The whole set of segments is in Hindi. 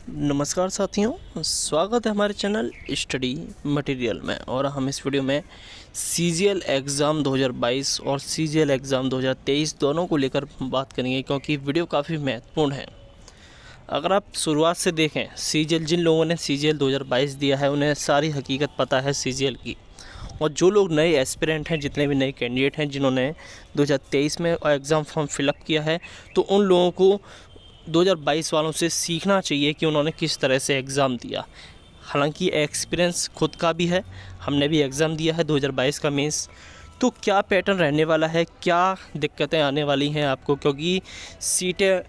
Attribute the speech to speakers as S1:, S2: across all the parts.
S1: नमस्कार साथियों, स्वागत है हमारे चैनल स्टडी मटेरियल में। और हम इस वीडियो में सीजीएल एग्ज़ाम 2022 और सीजीएल एग्ज़ाम 2023 दोनों को लेकर बात करेंगे, क्योंकि वीडियो काफ़ी महत्वपूर्ण है। अगर आप शुरुआत से देखें, सीजीएल जिन लोगों ने सीजीएल 2022 दिया है उन्हें सारी हकीकत पता है सीजीएल की। और जो लोग नए एस्पिरेंट हैं, जितने भी नए कैंडिडेट हैं जिन्होंने 2023 में एग्ज़ाम फॉर्म फिलअप किया है, तो उन लोगों को 2022 वालों से सीखना चाहिए कि उन्होंने किस तरह से एग्ज़ाम दिया। हालांकि एक्सपीरियंस खुद का भी है, हमने भी एग्ज़ाम दिया है 2022 का मेंस। तो क्या पैटर्न रहने वाला है, क्या दिक्कतें आने वाली हैं आपको, क्योंकि सीटें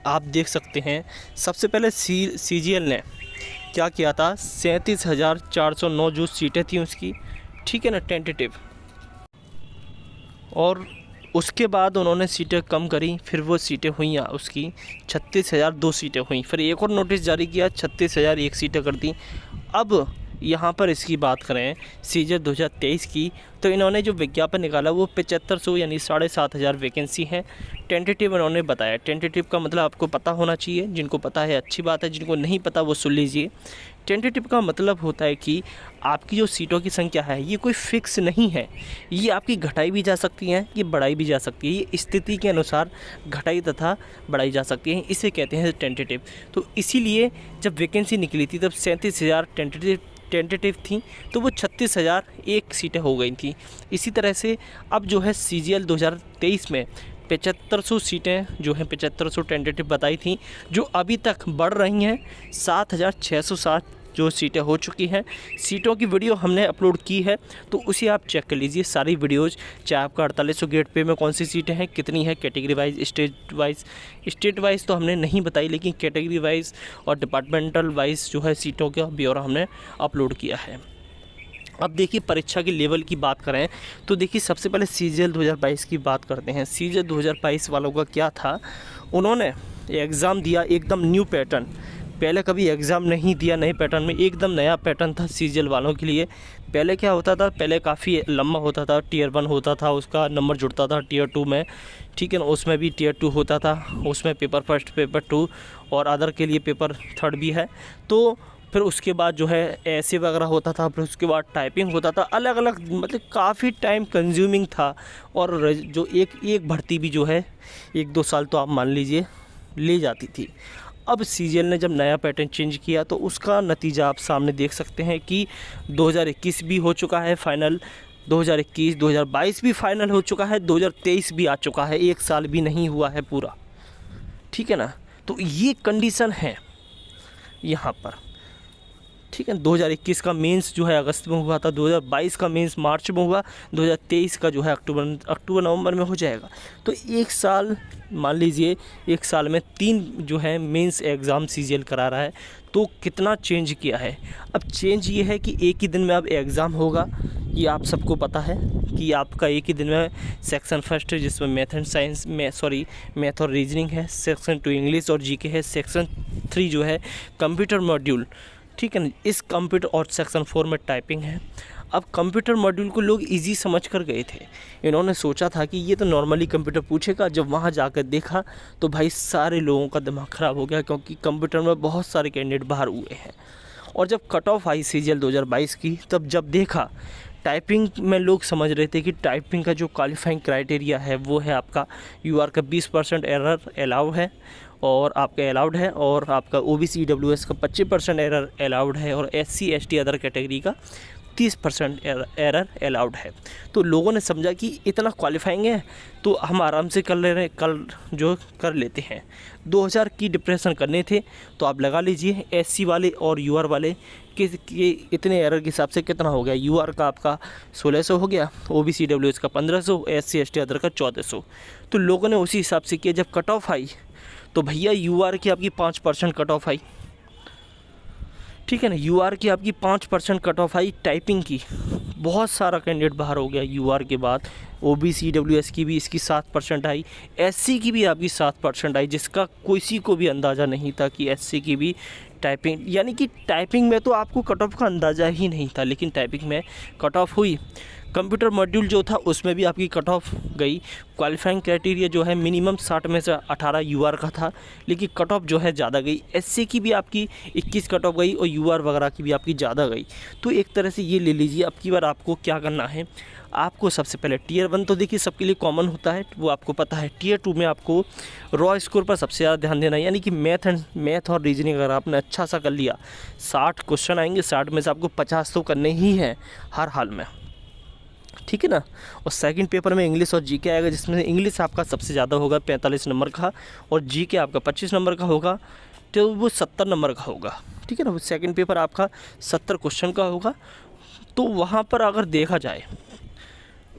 S1: आप देख सकते हैं। सबसे पहले सीजीएल ने क्या किया था, 37,409 जो सीटें थी उसकी, ठीक है ना, टेंटेटिव। और उसके बाद उन्होंने सीटें कम करी, फिर वो सीटें हुई उसकी 36,002 सीटें हुई। फिर एक और नोटिस जारी किया, 36,001 सीटें कर दी। अब यहाँ पर इसकी बात करें सीजीएल 2023 की, तो इन्होंने जो विज्ञापन निकाला वो 7500 यानी 7,500 वैकेंसी हैं। टेंटेटिव इन्होंने बताया। टेंटेटिव का मतलब आपको पता होना चाहिए, जिनको पता है अच्छी बात है, जिनको नहीं पता वो सुन लीजिए। टेंटेटिव का मतलब होता है कि आपकी जो सीटों की संख्या है ये कोई फिक्स नहीं है, ये आपकी घटाई भी जा सकती है, ये बढ़ाई भी जा सकती है, ये स्थिति के अनुसार घटाई तथा बढ़ाई जा सकती है, इसे कहते हैं टेंटेटिव। तो इसीलिए जब वैकेंसी निकली थी तब 37,000 टेंटेटिव थी, तो वो 36,001 सीटें हो गई थी। इसी तरह से अब जो है सीजीएल 2023 में 7500 सीटें जो हैं, 7500 टेंटेटिव बताई थी, जो अभी तक बढ़ रही हैं। 7,660 जो सीटें हो चुकी हैं। सीटों की वीडियो हमने अपलोड की है, तो उसे आप चेक कर लीजिए सारी वीडियोज़। चाहे आपका 4800 गेट पे में कौन सी सीटें हैं, कितनी है, कैटेगरी वाइज, स्टेट वाइज तो हमने नहीं बताई, लेकिन कैटेगरी वाइज और डिपार्टमेंटल वाइज जो है सीटों का ब्यौरा हमने अपलोड किया है। अब देखिए, परीक्षा के लेवल की बात करें तो देखिए, सबसे पहले सीजीएल 2022 की बात करते हैं। सीजीएल 2022 वालों का क्या था, उन्होंने एग्ज़ाम दिया एकदम न्यू पैटर्न, पहले कभी एग्ज़ाम नहीं दिया नए पैटर्न में, एकदम नया पैटर्न था सीजीएल वालों के लिए। पहले क्या होता था, पहले काफ़ी लंबा होता था, टियर 1 होता था, उसका नंबर जुड़ता था टियर 2 में, ठीक है ना, उसमें भी टियर 2 होता था, उसमें पेपर फर्स्ट, पेपर 2 और अदर के लिए पेपर 3 भी है। तो फिर उसके बाद जो है ऐसे वगैरह होता था, फिर उसके बाद टाइपिंग होता था, अलग अलग, मतलब काफ़ी टाइम कंज्यूमिंग था। और जो एक भर्ती भी जो है 1-2 साल तो आप मान लीजिए ले जाती थी। अब सीजीएल ने जब नया पैटर्न चेंज किया तो उसका नतीजा आप सामने देख सकते हैं कि 2021 भी हो चुका है फाइनल, 2021, 2022 भी फाइनल हो चुका है, 2023 भी आ चुका है, 1 साल भी नहीं हुआ है पूरा, ठीक है ना। तो ये कंडीशन है यहाँ पर, ठीक है। 2021 का मेंस जो है अगस्त में हुआ था, 2022 का मेंस मार्च में हुआ, 2023 का जो है अक्टूबर नवंबर में हो जाएगा। तो 1 साल मान लीजिए, 1 साल में 3 जो है मेंस एग्ज़ाम सीजीएल करा रहा है। तो कितना चेंज किया है। अब चेंज ये है कि एक ही दिन में अब एग्ज़ाम होगा, ये आप सबको पता है कि आपका एक ही दिन में सेक्शन फर्स्ट है जिसमें मैथ एंड साइंस में मैथ और रीजनिंग है, सेक्शन 2 इंग्लिश और जीके है, सेक्शन 3 जो है कंप्यूटर मॉड्यूल, ठीक है ना, इस कंप्यूटर और सेक्शन 4 में टाइपिंग है। अब कंप्यूटर मॉड्यूल को लोग इजी समझ कर गए थे, इन्होंने सोचा था कि ये तो नॉर्मली कंप्यूटर पूछेगा। जब वहाँ जाकर देखा तो भाई सारे लोगों का दिमाग ख़राब हो गया, क्योंकि कंप्यूटर में बहुत सारे कैंडिडेट बाहर हुए हैं। और जब कट ऑफ आई सीजीएल 2022 की, तब जब देखा टाइपिंग में, लोग समझ रहे थे कि टाइपिंग का जो क्वालिफाइंग क्राइटेरिया है वो है आपका यूआर का 20% एरर अलाउ है और आपका अलाउड है, और आपका ओबीसी ईडब्ल्यूएस का 25% एरर अलाउड है, और एससी एसटी अदर कैटेगरी का 30% एरर अलाउड है। तो लोगों ने समझा कि इतना क्वालिफाइंग है तो हम आराम से कर लेते हैं। 2000 की डिप्रेशन करने थे तो आप लगा लीजिए, एससी वाले और यूआर वाले के इतने एरर के हिसाब से कितना हो गया, यूआर का आपका 1600 हो गया, ओबीसी ईडब्ल्यूएस का 1500, एससी एसटी अदर का 1400। तो लोगों ने उसी हिसाब से किया। जब कट ऑफ आई तो भैया यूआर की आपकी 5% कट ऑफ आई, ठीक है ना, यूआर की आपकी 5% कट ऑफ आई। टाइपिंग की बहुत सारा कैंडिडेट बाहर हो गया यूआर के बाद। ओबीसी ईडब्ल्यूएस की भी इसकी 7% आई, एससी की भी आपकी 7% आई, जिसका किसी को भी अंदाज़ा नहीं था कि एससी की भी टाइपिंग, यानी कि टाइपिंग में तो आपको कट ऑफ का अंदाज़ा ही नहीं था, लेकिन टाइपिंग में कट ऑफ हुई। कंप्यूटर मॉड्यूल जो था उसमें भी आपकी कट ऑफ गई। क्वालिफाइंग क्राइटेरिया जो है मिनिमम 60 में से 18 यूआर का था, लेकिन कट ऑफ जो है ज़्यादा गई। एससी की भी आपकी 21 कट ऑफ गई और यूआर वगैरह की भी आपकी ज़्यादा गई। तो एक तरह से ये ले लीजिए, अब की बार आपको क्या करना है, आपको सबसे पहले टियर 1 तो देखिए सबके लिए कॉमन होता है, वो आपको पता है। टियर 2 में आपको रॉ स्कोर पर सबसे ज़्यादा ध्यान देना है, यानी कि मैथ और रीजनिंग अगर आपने अच्छा सा कर लिया, 60 क्वेश्चन आएंगे, 60 में से आपको 50 तो करने ही हैं हर हाल में, ठीक है ना। और सेकंड पेपर में इंग्लिश और जीके आएगा, जिसमें इंग्लिश आपका सबसे ज़्यादा होगा 45 नंबर का, और जीके आपका 25 नंबर का होगा, तो वो 70 नंबर का होगा, ठीक है ना। वो सेकंड पेपर आपका 70 क्वेश्चन का होगा। तो वहाँ पर अगर देखा जाए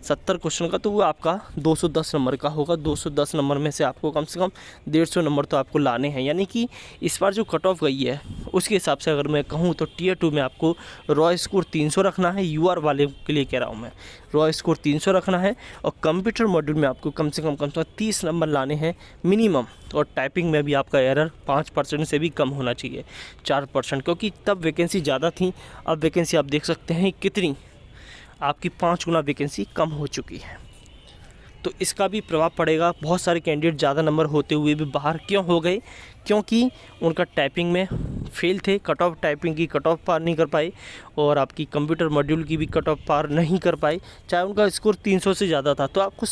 S1: 70 क्वेश्चन का, तो वो आपका 210 नंबर का होगा। 210 नंबर में से आपको कम से कम 150 नंबर तो आपको लाने हैं, यानी कि इस बार जो कट ऑफ गई है उसके हिसाब से अगर मैं कहूँ तो टियर 2 में आपको रॉ स्कोर 300 रखना है। यूआर वाले के लिए कह रहा हूँ मैं, रॉ स्कोर 300 रखना है, और कंप्यूटर मॉड्यूल में आपको कम से कम 30 नंबर लाने हैं मिनिमम। और टाइपिंग में भी आपका एरर 5% से भी कम होना चाहिए, 4%, क्योंकि तब वैकेंसी ज़्यादा थी। अब वैकेंसी आप देख सकते हैं कितनी, आपकी 5 गुना वैकेंसी कम हो चुकी है। तो इसका भी प्रभाव पड़ेगा। बहुत सारे कैंडिडेट ज़्यादा नंबर होते हुए भी बाहर क्यों हो गए, क्योंकि उनका टाइपिंग में फेल थे, कट ऑफ टाइपिंग की कट ऑफ पार नहीं कर पाए, और आपकी कंप्यूटर मॉड्यूल की भी कट ऑफ पार नहीं कर पाए, चाहे उनका स्कोर 300 से ज़्यादा था। तो आपको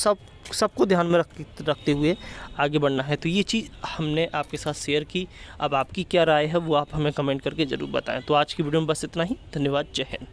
S1: सबको ध्यान में रखते हुए आगे बढ़ना है। तो ये चीज़ हमने आपके साथ शेयर की। अब आपकी क्या राय है वो आप हमें कमेंट करके ज़रूर बताएं। तो आज की वीडियो में बस इतना ही। धन्यवाद। जय हिंद।